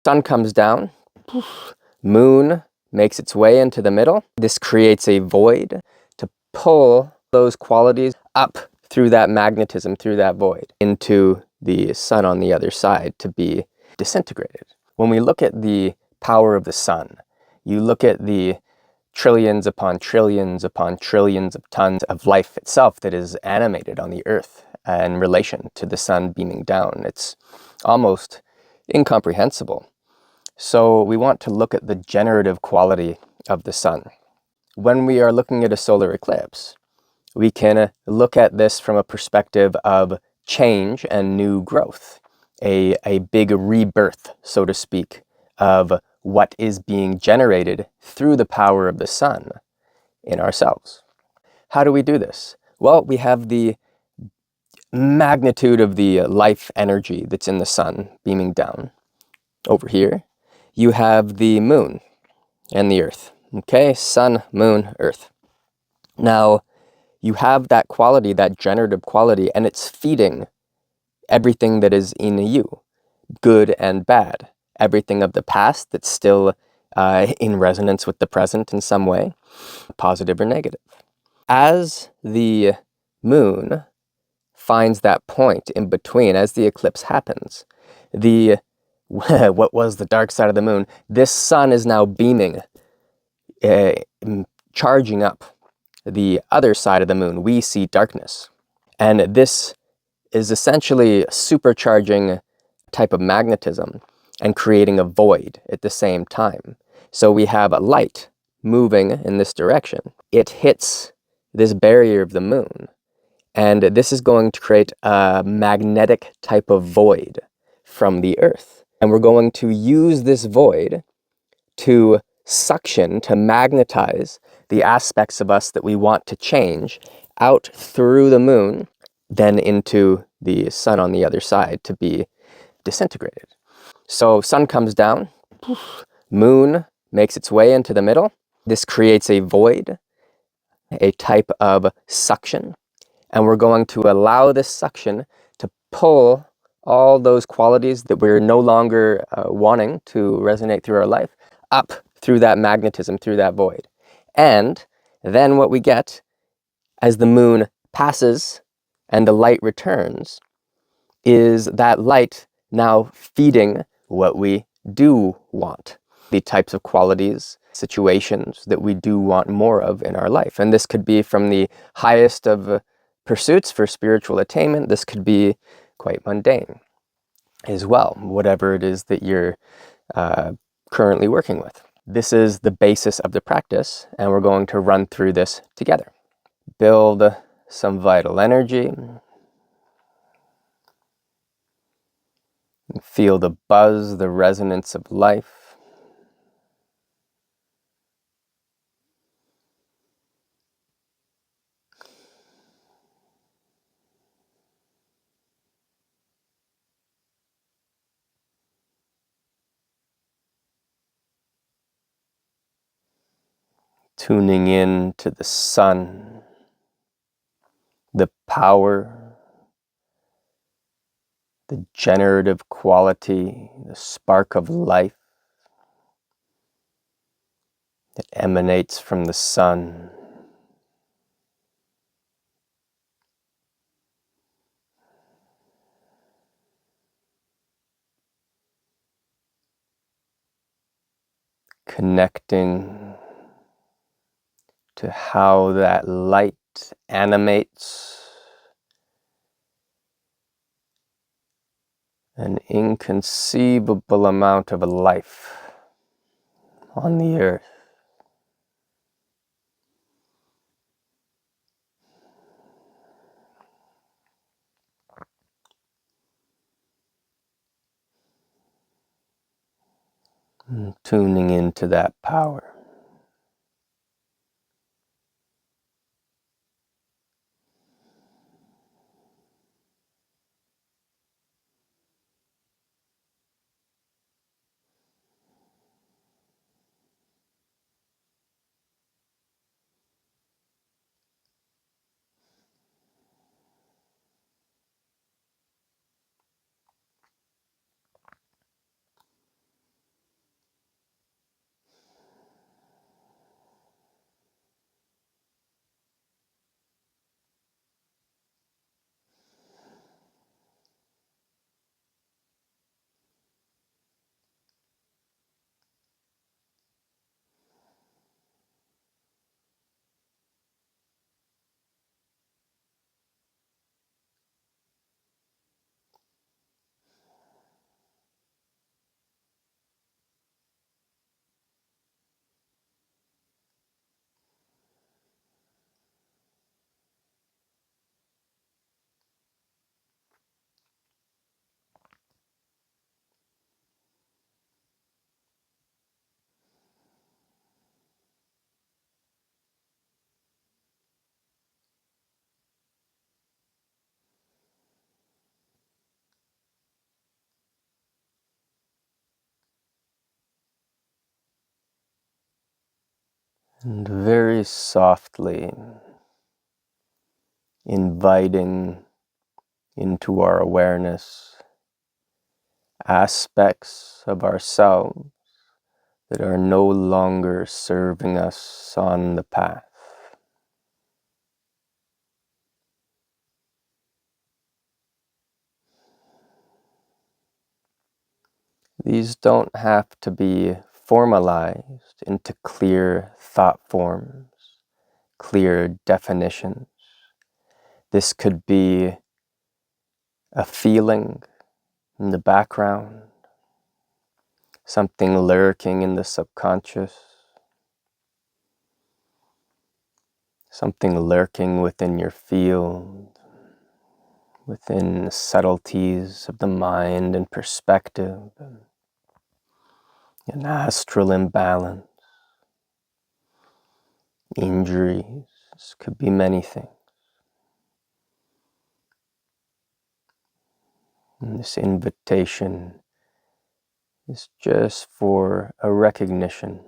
Sun comes down, moon makes its way into the middle. This creates a void to pull those qualities up through that magnetism, through that void, into the sun on the other side to be disintegrated. When we look at the power of the sun, you look at the trillions upon trillions upon trillions of tons of life itself that is animated on the earth in relation to the sun beaming down. It's almost incomprehensible. So we want to look at the generative quality of the sun. When we are looking at a solar eclipse, we can look at this from a perspective of change and new growth, a big rebirth, so to speak, of what is being generated through the power of the sun in ourselves. How do we do this? Well, we have the magnitude of the life energy that's in the sun beaming down. Over here, you have the moon and the earth. Okay, sun, moon, earth. Now, you have that quality, that generative quality, and it's feeding everything that is in you, good and bad. Everything of the past that's still in resonance with the present in some way, positive or negative. As the moon finds that point in between, as the eclipse happens, what was the dark side of the moon, this sun is now beaming, charging up the other side of the moon. We see darkness. And this is essentially supercharging type of magnetism and creating a void at the same time. So we have a light moving in this direction. It hits this barrier of the moon, and this is going to create a magnetic type of void from the earth. And we're going to use this void to suction, to magnetize the aspects of us that we want to change out through the moon, then into the sun on the other side to be disintegrated. So sun comes down, moon makes its way into the middle. This creates a void, a type of suction, and we're going to allow this suction to pull all those qualities that we're no longer wanting to resonate through our life up through that magnetism, through that void. And then what we get as the moon passes and the light returns is that light now feeding what we do want, the types of qualities, situations that we do want more of in our life. And this could be from the highest of pursuits for spiritual attainment. This could be quite mundane as well, whatever it is that you're currently working with. This is the basis of the practice, and we're going to run through this together. Build some vital energy. Feel the buzz, the resonance of life. Tuning in to the sun, the power, the generative quality, the spark of life that emanates from the sun. Connecting to how that light animates an inconceivable amount of life on the earth. And tuning into that power. And very softly inviting into our awareness aspects of ourselves that are no longer serving us on the path. These don't have to be formalized into clear thought forms, clear definitions. This could be a feeling in the background, something lurking in the subconscious, something lurking within your field, within the subtleties of the mind and perspective, an astral imbalance, injuries. This could be many things. And this invitation is just for a recognition.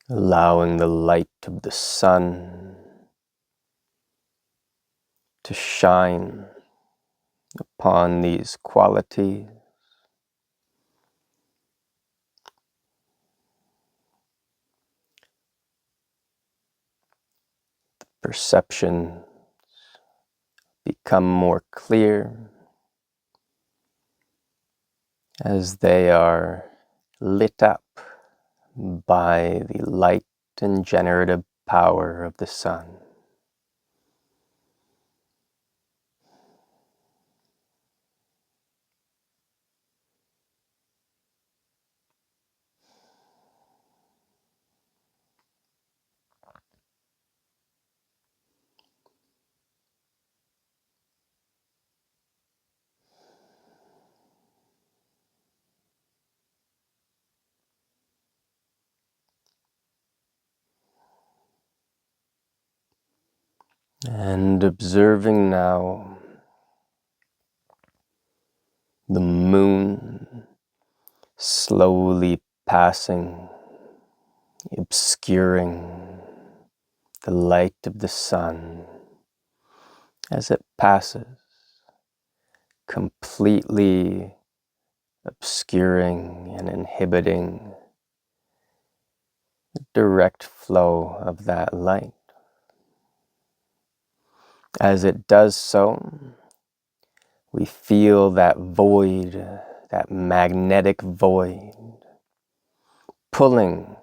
Allowing the light of the sun to shine upon these qualities. Perception become more clear as they are lit up by the light and generative power of the sun. And observing now the moon slowly passing, obscuring the light of the sun as it passes, completely obscuring and inhibiting the direct flow of that light. As it does so, we feel that void, that magnetic void, pulling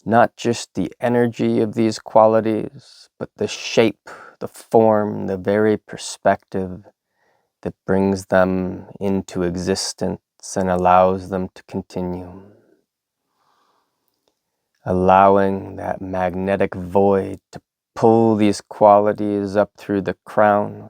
not just the energy of these qualities, but the shape, the form, the very perspective that brings them into existence and allows them to continue. Allowing that magnetic void to pull these qualities up through the crown,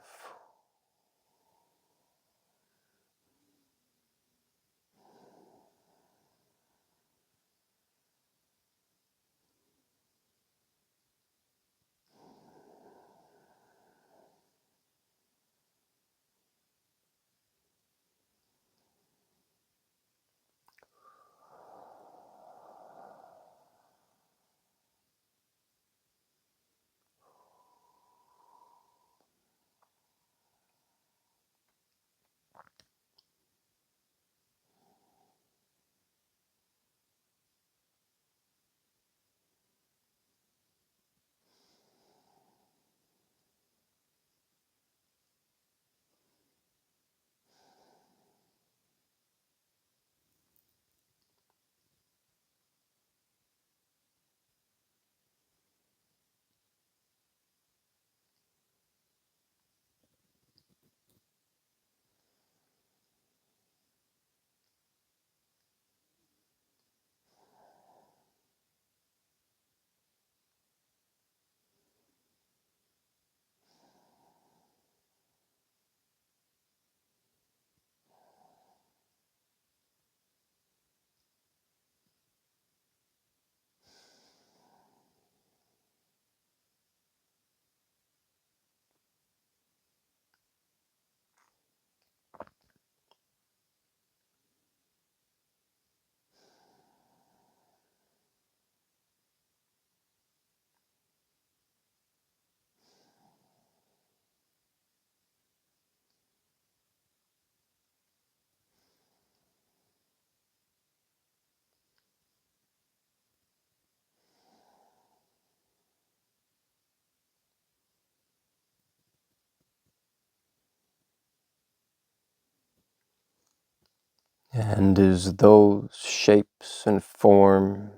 And as those shapes and forms,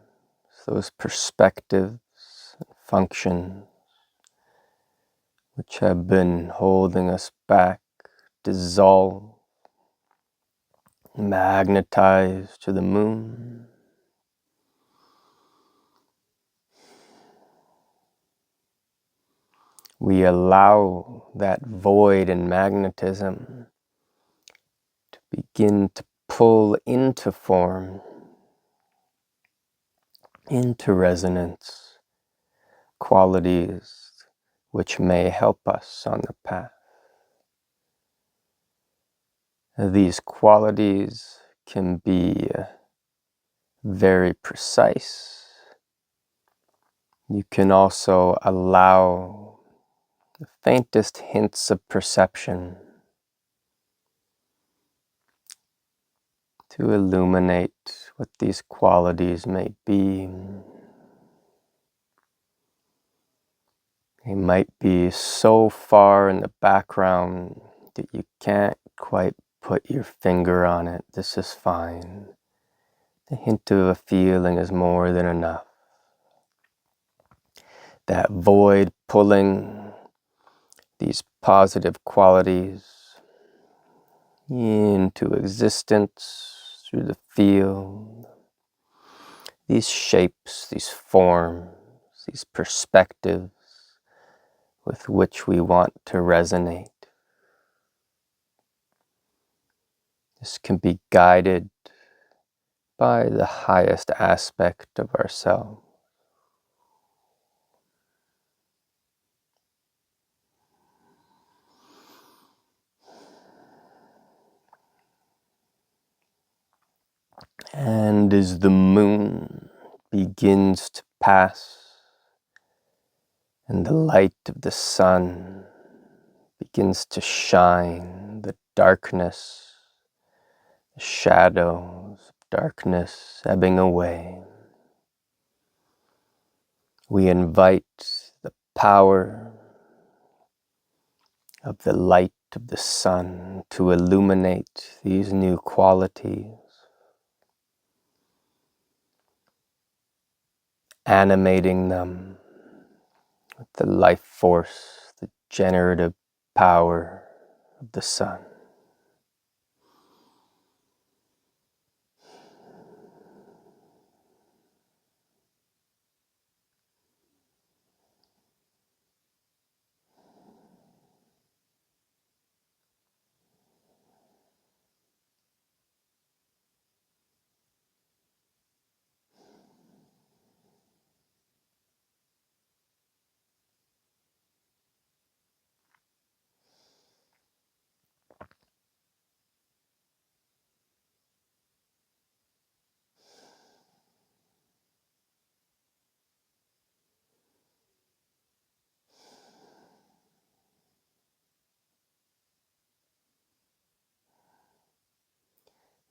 those perspectives and functions which have been holding us back dissolve, magnetize to the moon, we allow that void in magnetism to begin to pull into form, into resonance, qualities which may help us on the path. These qualities can be very precise. You can also allow the faintest hints of perception to illuminate what these qualities may be. They might be so far in the background that you can't quite put your finger on it. This is fine. The hint of a feeling is more than enough. That void pulling these positive qualities into existence through the field, these shapes, these forms, these perspectives with which we want to resonate. This can be guided by the highest aspect of ourselves. And as the moon begins to pass and the light of the sun begins to shine, the darkness, the shadows of darkness ebbing away, we invite the power of the light of the sun to illuminate these new qualities, animating them with the life force, the generative power of the sun.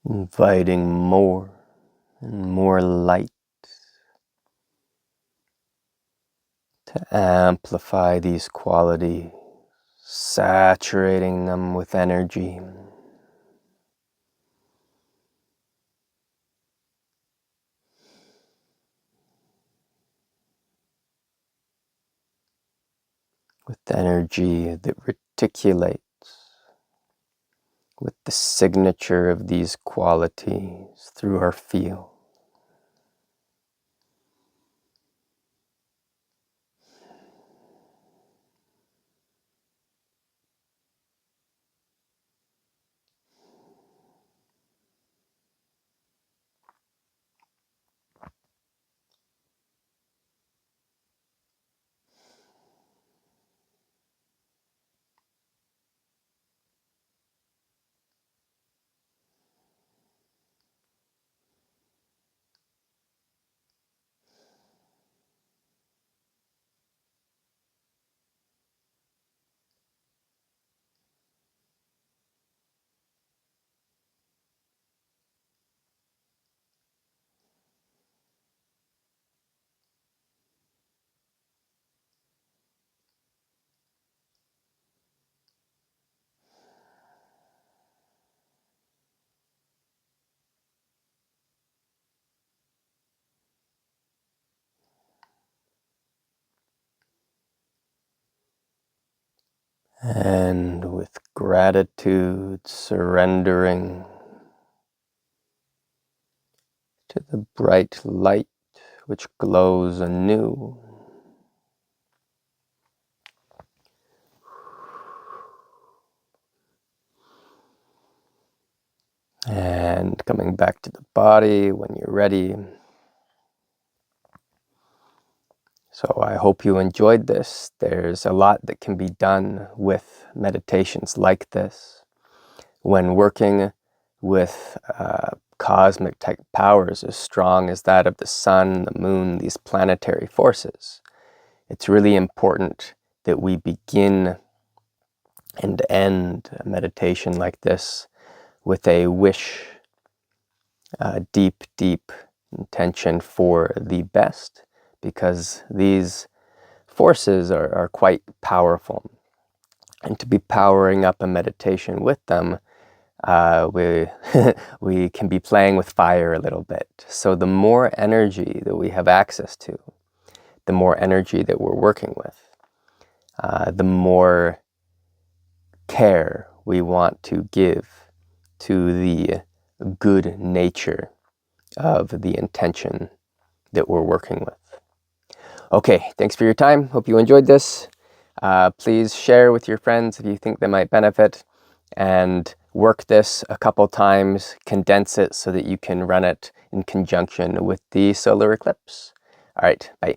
Inviting more and more light to amplify these qualities, saturating them with energy. With energy that reticulates with the signature of these qualities through our field. And with gratitude, surrendering to the bright light which glows anew. And coming back to the body when you're ready. So I hope you enjoyed this. There's a lot that can be done with meditations like this. When working with cosmic type powers as strong as that of the sun, the moon, these planetary forces, it's really important that we begin and end a meditation like this with a wish, deep, deep intention for the best, because these forces are quite powerful. And to be powering up a meditation with them, we, we can be playing with fire a little bit. So the more energy that we have access to, the more energy that we're working with, the more care we want to give to the good nature of the intention that we're working with. Okay, thanks for your time. Hope you enjoyed this. Please share with your friends if you think they might benefit, and work this a couple times, condense it so that you can run it in conjunction with the solar eclipse. All right, bye.